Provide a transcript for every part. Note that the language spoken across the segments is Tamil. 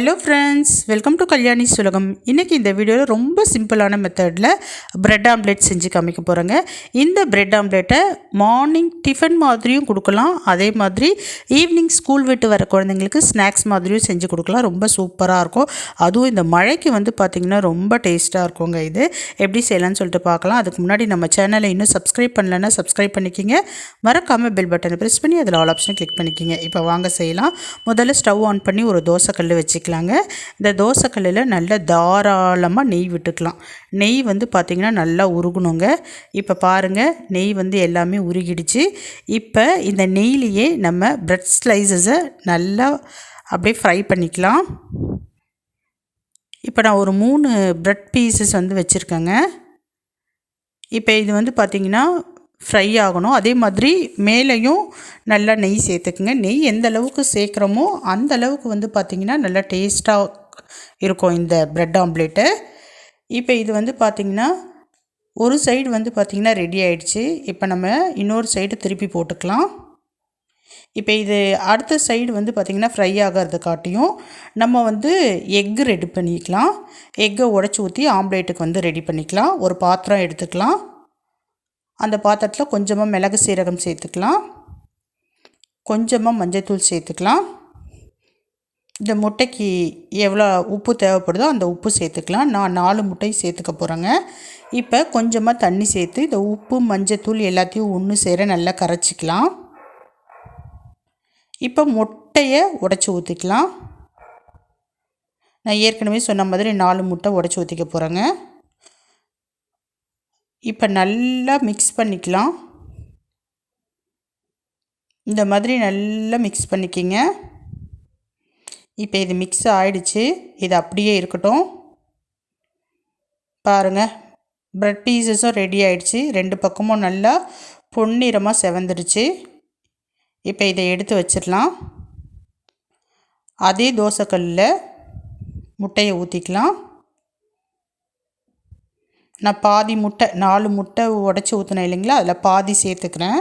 Hello friends, welcome to Kalyani Sulagam. இன்றைக்கி இந்த வீடியோவில் ரொம்ப சிம்பிளான மெத்தடில் ப்ரெட் ஆம்லேட் செஞ்சு காமிக்க போகிறேங்க. இந்த ப்ரெட் ஆம்லேட்டை மார்னிங் டிஃபன் மாதிரியும் கொடுக்கலாம், அதே மாதிரி ஈவினிங் ஸ்கூல் விட்டு வர குழந்தைங்களுக்கு ஸ்நாக்ஸ் மாதிரியும் செஞ்சு கொடுக்கலாம். ரொம்ப சூப்பராக இருக்கும். அதுவும் இந்த மழைக்கு பார்த்திங்கன்னா ரொம்ப டேஸ்ட்டாக இருக்குங்க. இது எப்படி செய்யலாம்னு சொல்லிட்டு பார்க்கலாம். அதுக்கு முன்னாடி நம்ம சேனலை இன்னும் சப்ஸ்கிரைப் பண்ணலைன்னா சப்ஸ்கிரைப் பண்ணிக்கிங்க. மறக்காமல் பெல் பட்டனை ப்ரெஸ் பண்ணி அதில் ஆல் ஆப்ஷனை கிளிக் பண்ணிக்கிங்க. இப்போ வாங்க செய்யலாம். முதல்ல ஸ்டவ் ஆன் பண்ணி ஒரு தோசைக்கல் வச்சுக்கலாங்க. இந்த தோசைக்கல்லில் நல்லா தாராளமாக நெய் விட்டுக்கலாம். நெய் பார்த்திங்கன்னா நல்லா உருகணுங்க. இப்போ பாருங்கள், நெய் எல்லாமே உருகிடுச்சு. இப்போ இந்த நெய்லேயே நம்ம பிரெட் ஸ்லைசஸை நல்லா அப்படியே ஃப்ரை பண்ணிக்கலாம். இப்போ நான் ஒரு 3 பிரெட் பீசஸ் வச்சுருக்கேங்க. இப்போ இது பார்த்திங்கன்னா ஃப்ரை ஆகணும். அதே மாதிரி மேலேயும் நல்லா நெய் சேர்த்துக்குங்க. நெய் எந்த அளவுக்கு சேர்க்குறோமோ அந்த அளவுக்கு பார்த்திங்கன்னா நல்லா டேஸ்ட்டாக இருக்கும் இந்த ப்ரெட் ஆம்லேட்டு. இப்போ இது பார்த்திங்கன்னா ஒரு சைடு பார்த்திங்கன்னா ரெடி ஆகிடுச்சு. இப்போ நம்ம இன்னொரு சைடு திருப்பி போட்டுக்கலாம். இப்போ இது அடுத்த சைடு பார்த்திங்கன்னா ஃப்ரை ஆகிறது காட்டியும் நம்ம எக்கு ரெடி பண்ணிக்கலாம். எக்கை உடச்சி ஊற்றி ஆம்லேட்டுக்கு ரெடி பண்ணிக்கலாம். ஒரு பாத்திரம் எடுத்துக்கலாம். அந்த பாத்திரத்தில் கொஞ்சமாக மிளகு சீரகம் சேர்த்துக்கலாம். கொஞ்சமாக மஞ்சள்தூள் சேர்த்துக்கலாம். இந்த முட்டைக்கு எவ்வளோ உப்பு தேவைப்படுதோ அந்த உப்பு சேர்த்துக்கலாம். நான் 4 முட்டை சேர்த்துக்க போகிறேங்க. இப்போ கொஞ்சமாக தண்ணி சேர்த்து இந்த உப்பு மஞ்சள்தூள் எல்லாத்தையும் ஒன்று சேர நல்லா கரைச்சிக்கலாம். இப்போ முட்டையை உடச்சி ஊற்றிக்கலாம். நான் ஏற்கனவே சொன்ன மாதிரி 4 முட்டை உடச்சி ஊற்றிக்க போகிறேங்க. இப்போ நல்லா மிக்ஸ் பண்ணிக்கலாம். இந்த மாதிரி நல்லா மிக்ஸ் பண்ணிக்கிங்க. இப்போ இது மிக்ஸ் ஆகிடுச்சு. இது அப்படியே இருக்கட்டும். பாருங்கள், ப்ரெட் பீசஸும் ரெடி ஆகிடுச்சு. 2 பக்கமும் நல்லா பொன்னிறமாக செவந்துடுச்சு. இப்போ இதை எடுத்து வச்சிடலாம். அதே தோசைக்கல்லில் முட்டையை ஊற்றிக்கலாம். நான் பாதி முட்டை 4 முட்டை உடச்சி ஊற்றினேன் இல்லைங்களா, அதில் பாதி சேர்த்துக்கிறேன்.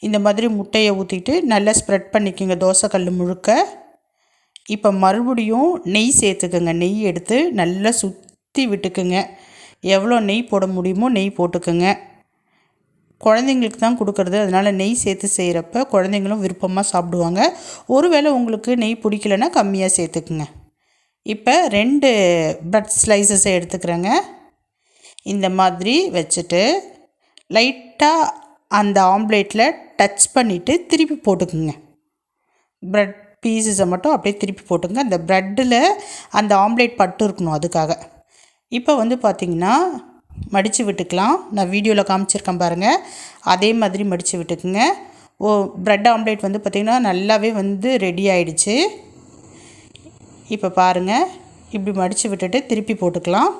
இந்த மாதிரி முட்டையை ஊற்றிட்டு நல்லா ஸ்ப்ரெட் பண்ணிக்கோங்க தோசைக்கல் முழுக்க. இப்போ மறுபடியும் நெய் சேர்த்துக்குங்க. நெய் எடுத்து நல்லா சுற்றி விட்டுக்குங்க. எவ்வளோ நெய் போட முடியுமோ நெய் போட்டுக்குங்க. குழந்தைங்களுக்கு தான் கொடுக்குறது, அதனால் நெய் சேர்த்து செய்கிறப்ப குழந்தைங்களும் விருப்பமாக சாப்பிடுவாங்க. ஒருவேளை உங்களுக்கு நெய் பிடிக்கலன்னா கம்மியாக சேர்த்துக்குங்க. இப்போ 2 பிரெட் ஸ்லைசஸை எடுத்துக்கிறேங்க. இந்த மாதிரி வச்சுட்டு லைட்டாக அந்த ஆம்லேட்டில் டச் பண்ணிவிட்டு திருப்பி போட்டுக்குங்க. ப்ரெட் பீஸஸை மட்டும் அப்படியே திருப்பி போட்டுங்க. அந்த ப்ரெட்டில் அந்த ஆம்லேட் பட்டு இருக்கணும், அதுக்காக. இப்போ பார்த்திங்கன்னா மடித்து விட்டுக்கலாம். நான் வீடியோவில் காமிச்சிருக்கேன் பாருங்கள், அதே மாதிரி மடித்து விட்டுக்குங்க. ப்ரெட் ஆம்லேட் பார்த்திங்கன்னா நல்லாவே ரெடி ஆகிடுச்சு. இப்போ பாருங்கள், இப்படி மடித்து விட்டுட்டு திருப்பி போட்டுக்கலாம்.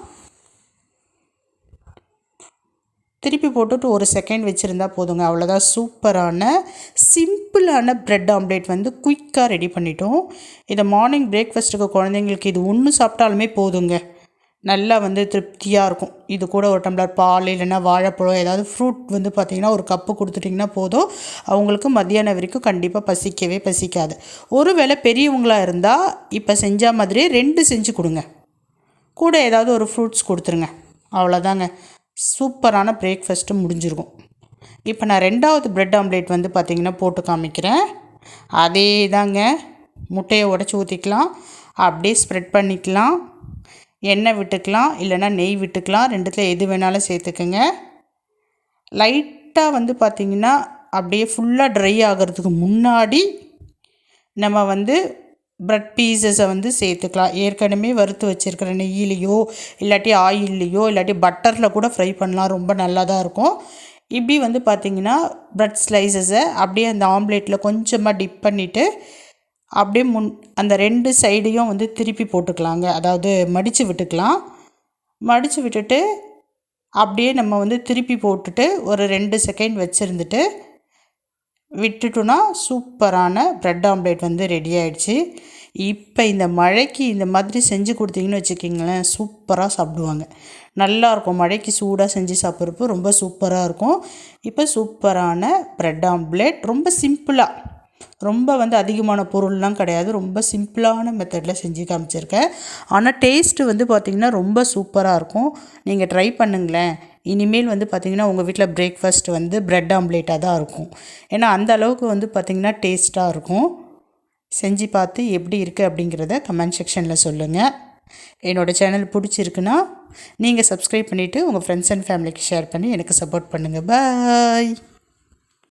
திருப்பி போட்டுட்டு ஒரு செகண்ட் வச்சுருந்தா போதுங்க. அவ்வளோதான். சூப்பரான சிம்பிளான ப்ரெட் ஆம்லேட் குயிக்காக ரெடி பண்ணிட்டோம். இதை மார்னிங் பிரேக்ஃபாஸ்ட்டுக்கு குழந்தைங்களுக்கு இது ஒன்று சாப்பிட்டாலுமே போதுங்க. நல்லா திருப்தியாக இருக்கும். இது கூட ஒரு டம்ளர் பால் இல்லைன்னா வாழைப்பழம் ஏதாவது ஃப்ரூட் பார்த்திங்கன்னா ஒரு கப்பு கொடுத்துட்டிங்கன்னா போதும். அவங்களுக்கு மத்தியானம் வரைக்கும் கண்டிப்பாக பசிக்கவே பசிக்காது. ஒருவேளை பெரியவங்களாக இருந்தால் இப்போ செஞ்ச மாதிரியே 2 செஞ்சு கொடுங்க. கூட ஏதாவது ஒரு ஃப்ரூட்ஸ் கொடுத்துருங்க. அவ்வளோதாங்க. சூப்பரான பிரேக்ஃபாஸ்ட்டு முடிஞ்சிருக்கும். இப்போ நான் 2வது ப்ரெட் ஆம்லேட் பார்த்திங்கன்னா போட்டு காமிக்கிறேன். அதே தாங்க. முட்டையை உடச்சி ஊற்றிக்கலாம். அப்படியே ஸ்ப்ரெட் பண்ணிக்கலாம். எண்ணெய் விட்டுக்கலாம், இல்லைன்னா நெய் விட்டுக்கலாம். 2த்தில் எது வேணாலும் சேர்த்துக்குங்க. லைட்டாக பார்த்திங்கன்னா அப்படியே ஃபுல்லாக ட்ரை ஆகிறதுக்கு முன்னாடி நம்ம ப்ரெட் பீஸஸை சேர்த்துக்கலாம். ஏற்கனவே வறுத்து வச்சுருக்கிற நெய்யிலையோ இல்லாட்டி ஆயில்லையோ இல்லாட்டி பட்டரில் கூட ஃப்ரை பண்ணலாம். ரொம்ப நல்லா தான் இருக்கும். இப்படி பார்த்திங்கன்னா ப்ரெட் ஸ்லைசஸை அப்படியே அந்த ஆம்லேட்டில் கொஞ்சமாக டிப் பண்ணிவிட்டு அப்படியே அந்த 2 சைடையும் திருப்பி போட்டுக்கலாங்க. அதாவது மடித்து விட்டுக்கலாம். மடித்து விட்டுட்டு அப்படியே நம்ம திருப்பி போட்டுட்டு ஒரு 2 செகண்ட் வச்சுருந்துட்டு விட்டுட்டோன்னா சூப்பரான ப்ரெட் ஆம்லேட் ரெடி ஆகிடுச்சு. இப்போ இந்த மழைக்கு இந்த மாதிரி செஞ்சு கொடுத்தீங்கன்னு வச்சுக்கிங்களேன், சூப்பராக சாப்பிடுவாங்க. நல்லாயிருக்கும். மழைக்கு சூடாக செஞ்சு சாப்பிட்றப்போ ரொம்ப சூப்பராக இருக்கும். இப்போ சூப்பரான ப்ரெட் ஆம்லேட் ரொம்ப சிம்பிளாக ரொம்ப வந்து அதிகமான பொருள்லாம் கிடையாது, ரொம்ப சிம்பிளான மெத்தடில் செஞ்சு காமிச்சிருக்கேன். ஆனால் டேஸ்ட்டு வந்து பார்த்திங்கன்னா ரொம்ப சூப்பராக இருக்கும். நீங்கள் ட்ரை பண்ணுங்களேன். இனிமேல் வந்து பார்த்திங்கன்னா உங்கள் வீட்டில் பிரேக்ஃபாஸ்ட் வந்து ப்ரெட் ஆம்லேட்டாக தான் இருக்கும். ஏன்னா அந்த அளவுக்கு வந்து பார்த்திங்கன்னா டேஸ்ட்டாக இருக்கும். செஞ்சு பார்த்து எப்படி இருக்குது அப்படிங்கிறத கமெண்ட் செக்ஷனில் சொல்லுங்கள். என்னோடய சேனல் பிடிச்சிருக்குன்னா நீங்கள் சப்ஸ்கிரைப் பண்ணிவிட்டு உங்கள் ஃப்ரெண்ட்ஸ் அண்ட் ஃபேமிலிக்கு ஷேர் பண்ணி எனக்கு சப்போர்ட் பண்ணுங்கள். பாய்.